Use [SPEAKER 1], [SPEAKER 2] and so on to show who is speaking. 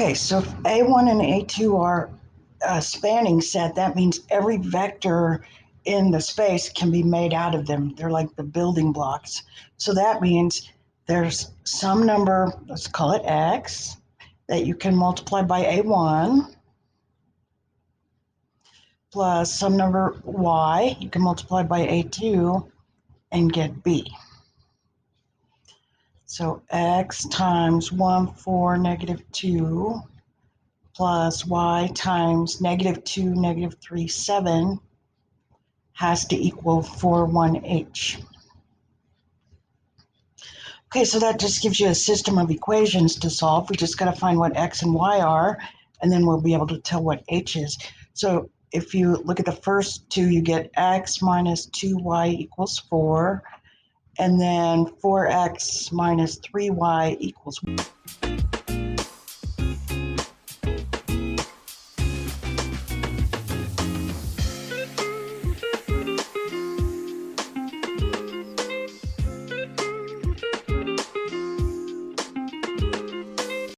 [SPEAKER 1] Okay, so if A1 and A2 are a spanning set, that means every vector in the space can be made out of them. They're like the building blocks. So that means there's some number, let's call it x, that you can multiply by A1, plus some number y, you can multiply by A2 and get b. So x times 1, 4, negative 2, plus y times negative 2, negative 3, 7 has to equal 4, 1h. Okay, so that just gives you a system of equations to solve. We just got to find what x and y are, and then we'll be able to tell what h is. So if you look at the first two, you get x minus 2y equals 4, and then 4x minus 3y equals 1.